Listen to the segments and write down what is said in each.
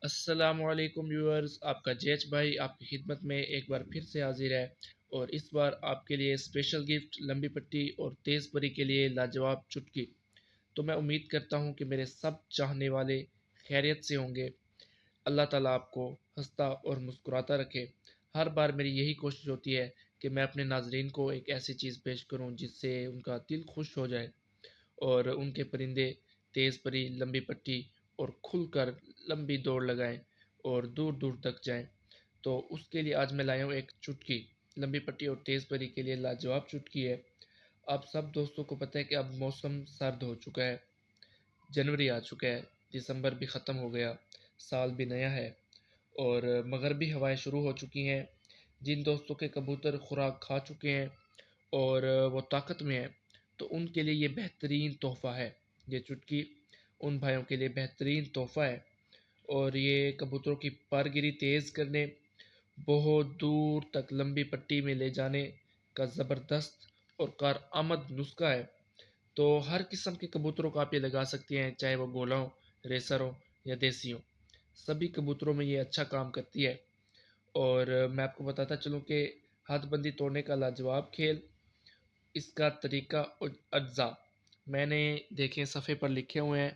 السلام علیکم ویورز، آپ کا جیچ بھائی آپ کی خدمت میں ایک بار پھر سے حاضر ہے، اور اس بار آپ کے لیے اسپیشل گفٹ لمبی پٹی اور تیز پری کے لیے لاجواب چٹکی۔ تو میں امید کرتا ہوں کہ میرے سب چاہنے والے خیریت سے ہوں گے۔ اللہ تعالیٰ آپ کو ہنستا اور مسکراتا رکھے۔ ہر بار میری یہی کوشش ہوتی ہے کہ میں اپنے ناظرین کو ایک ایسی چیز پیش کروں جس سے ان کا دل خوش ہو جائے اور ان کے پرندے تیز پری لمبی پٹی اور کھل کر لمبی دوڑ لگائیں اور دور دور تک جائیں۔ تو اس کے لیے آج میں لایا ہوں ایک چٹکی، لمبی پٹی اور تیز پری کے لیے لاجواب چٹکی ہے۔ آپ سب دوستوں کو پتہ ہے کہ اب موسم سرد ہو چکا ہے، جنوری آ چکا ہے، دسمبر بھی ختم ہو گیا، سال بھی نیا ہے اور مغربی ہوائیں شروع ہو چکی ہیں۔ جن دوستوں کے کبوتر خوراک کھا چکے ہیں اور وہ طاقت میں ہیں تو ان کے لیے یہ بہترین تحفہ ہے۔ یہ چٹکی ان بھائیوں کے لیے بہترین تحفہ ہے، اور یہ کبوتروں کی پرگیری تیز کرنے، بہت دور تک لمبی پٹی میں لے جانے کا زبردست اور کارآمد نسخہ ہے۔ تو ہر قسم کے کبوتروں کو آپ یہ لگا سکتے ہیں، چاہے وہ گولا ہوں، ریسر ہوں یا دیسی ہوں، سبھی کبوتروں میں یہ اچھا کام کرتی ہے۔ اور میں آپ کو بتاتا چلوں کہ ہاتھ بندی توڑنے کا لاجواب کھیل، اس کا طریقہ اور اجزاء میں نے دیکھیں صفحے پر لکھے ہوئے ہیں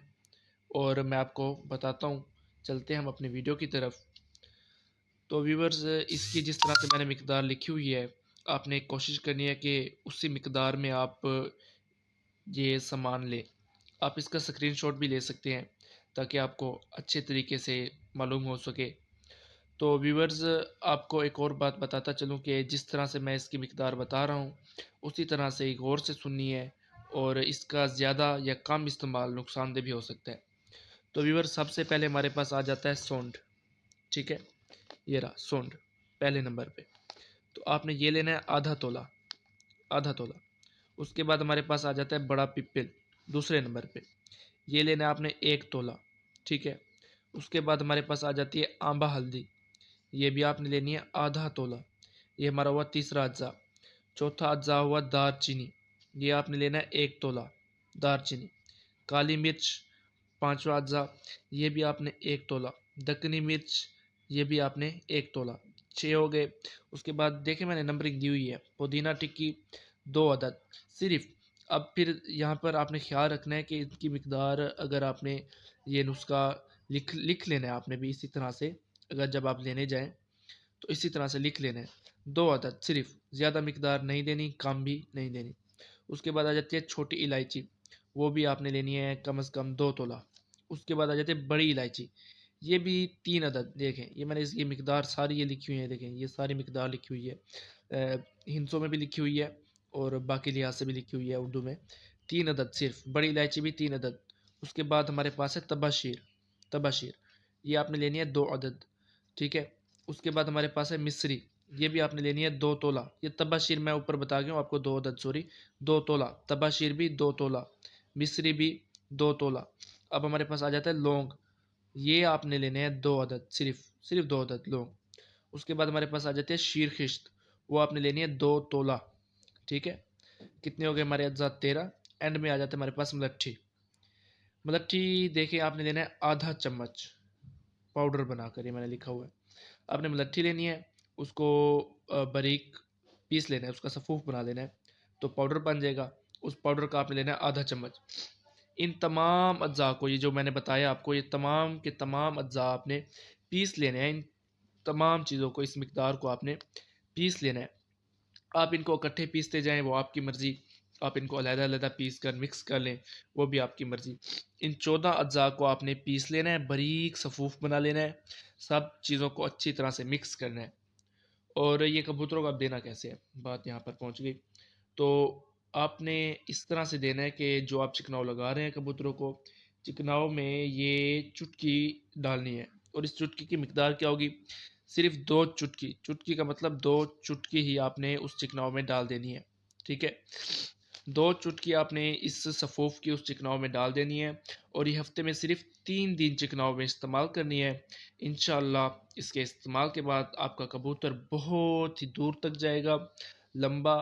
اور میں آپ کو بتاتا ہوں۔ چلتے ہیں ہم اپنی ویڈیو کی طرف۔ تو ویورز، اس کی جس طرح سے میں نے مقدار لکھی ہوئی ہے، آپ نے کوشش کرنی ہے کہ اسی مقدار میں آپ یہ سامان لیں۔ آپ اس کا اسکرین شاٹ بھی لے سکتے ہیں تاکہ آپ کو اچھے طریقے سے معلوم ہو سکے۔ تو ویورز، آپ کو ایک اور بات بتاتا چلوں کہ جس طرح سے میں اس کی مقدار بتا رہا ہوں اسی طرح سے غور سے سننی ہے، اور اس کا زیادہ یا کم استعمال نقصان دہ بھی ہو سکتا ہے۔ تو ویورز، سب سے پہلے ہمارے پاس آ جاتا ہے سونڈ، ٹھیک ہے، یہ رہا سونڈ پہلے نمبر پہ۔ تو آپ نے یہ لینا ہے آدھا تولہ، آدھا تولہ۔ اس کے بعد ہمارے پاس آ جاتا ہے بڑا پپل دوسرے نمبر پہ، یہ لینا ہے آپ نے 1 تولہ، ٹھیک ہے۔ اس کے بعد ہمارے پاس آ جاتی ہے آمبا ہلدی، یہ بھی آپ نے لینی ہے آدھا تولہ، یہ ہمارا ہوا تیسرا اجزا۔ چوتھا اجزا ہوا دار چینی، یہ آپ نے لینا ہے 1 تولہ دار چینی۔ کالی مرچ پانچواں اجزا، یہ بھی آپ نے 1 تولہ۔ دکنی مرچ، یہ بھی آپ نے 1 تولہ، 6 ہو گئے۔ اس کے بعد دیکھیں میں نے نمبرنگ دی ہوئی ہے، پودینہ ٹکی 2 عدد صرف۔ اب پھر یہاں پر آپ نے خیال رکھنا ہے کہ ان کی مقدار، اگر آپ نے یہ نسخہ لکھ لینا ہے آپ نے بھی اسی طرح سے، اگر جب آپ لینے جائیں تو اسی طرح سے لکھ لینا ہے، 2 عدد صرف، زیادہ مقدار نہیں دینی، کم بھی نہیں دینی۔ اس کے بعد آ جاتی ہے چھوٹی الائچی، وہ بھی آپ نے لینی ہے کم از کم 2 تولہ۔ اس کے بعد آ جاتی ہے بڑی الائچی، یہ بھی 3 عدد۔ دیکھیں یہ میں نے اس کی مقدار ساری یہ لکھی ہوئی ہے، دیکھیں یہ ساری مقدار لکھی ہوئی ہے، ہندسوں میں بھی لکھی ہوئی ہے اور باقی لحاظ سے بھی لکھی ہوئی ہے اردو میں۔ 3 عدد صرف، بڑی الائچی بھی 3 عدد۔ اس کے بعد ہمارے پاس ہے تباشیر، تباشیر یہ آپ نے لینی ہے 2 عدد، ٹھیک ہے۔ اس کے بعد ہمارے پاس ہے مصری، یہ بھی آپ نے لینی ہے 2 تولہ۔ یہ تباشیر میں اوپر بتا گیا ہوں آپ کو 2 عدد، سوری 2 تولہ، تباشیر بھی 2 تولہ، مصری بھی 2 تولہ۔ اب ہمارے پاس آ جاتا ہے لونگ، یہ آپ نے لینے ہیں 2 عدد صرف، صرف 2 عدد لونگ۔ اس کے بعد ہمارے پاس آ جاتی ہے شیر خشت، وہ آپ نے لینی ہے 2 تولہ، ٹھیک ہے۔ کتنے ہو گئے ہمارے اجزاء؟ 13۔ اینڈ میں آ جاتا ہے ہمارے پاس ملٹھی، ملٹھی دیکھیں آپ نے لینا ہے آدھا چمچ پاؤڈر بنا کر، یہ میں نے لکھا ہوا ہے۔ آپ نے ملٹھی لینی ہے، اس کو باریک پیس لینا ہے، اس کا صفوف بنا لینا ہے تو پاؤڈر بن جائے گا۔ اس پاؤڈر کا آپ نے لینا ہے آدھا چمچ۔ ان تمام اجزاء کو، یہ جو میں نے بتایا آپ کو، یہ تمام کے تمام اجزاء آپ نے پیس لینے ہیں۔ ان تمام چیزوں کو، اس مقدار کو آپ نے پیس لینا ہے۔ آپ ان کو اکٹھے پیستے جائیں وہ آپ کی مرضی، آپ ان کو علیحدہ علیحدہ پیس کر مکس کر لیں وہ بھی آپ کی مرضی۔ ان 14 اجزاء کو آپ نے پیس لینا ہے، باریک صفوف بنا لینا ہے، سب چیزوں کو اچھی طرح سے مکس کرنا ہے۔ اور یہ کبوتروں کو آپ دینا کیسے ہے، بات یہاں پر پہنچ گئی۔ تو آپ نے اس طرح سے دینا ہے کہ جو آپ چکناؤ لگا رہے ہیں کبوتروں کو، چکناؤ میں یہ چٹکی ڈالنی ہے، اور اس چٹکی کی مقدار کیا ہوگی؟ صرف 2 چٹکی، چٹکی کا مطلب 2 چٹکی ہی آپ نے اس چکناؤ میں ڈال دینی ہے، ٹھیک ہے۔ 2 چٹکی آپ نے اس صفوف کی اس چکناؤ میں ڈال دینی ہے، اور یہ ہفتے میں صرف 3 دن چکناؤ میں استعمال کرنی ہے۔ انشاءاللہ اس کے استعمال کے بعد آپ کا کبوتر بہت ہی دور تک جائے گا، لمبا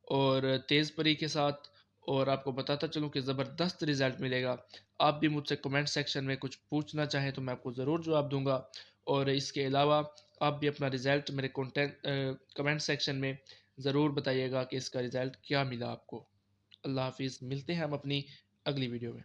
اور تیز پری کے ساتھ، اور آپ کو بتاتا چلوں کہ زبردست رزلٹ ملے گا۔ آپ بھی مجھ سے کمنٹ سیکشن میں کچھ پوچھنا چاہیں تو میں آپ کو ضرور جواب دوں گا، اور اس کے علاوہ آپ بھی اپنا رزلٹ میرے کمنٹ سیکشن میں ضرور بتائیے گا کہ اس کا رزلٹ کیا ملا آپ کو۔ اللہ حافظ، ملتے ہیں ہم اپنی اگلی ویڈیو میں۔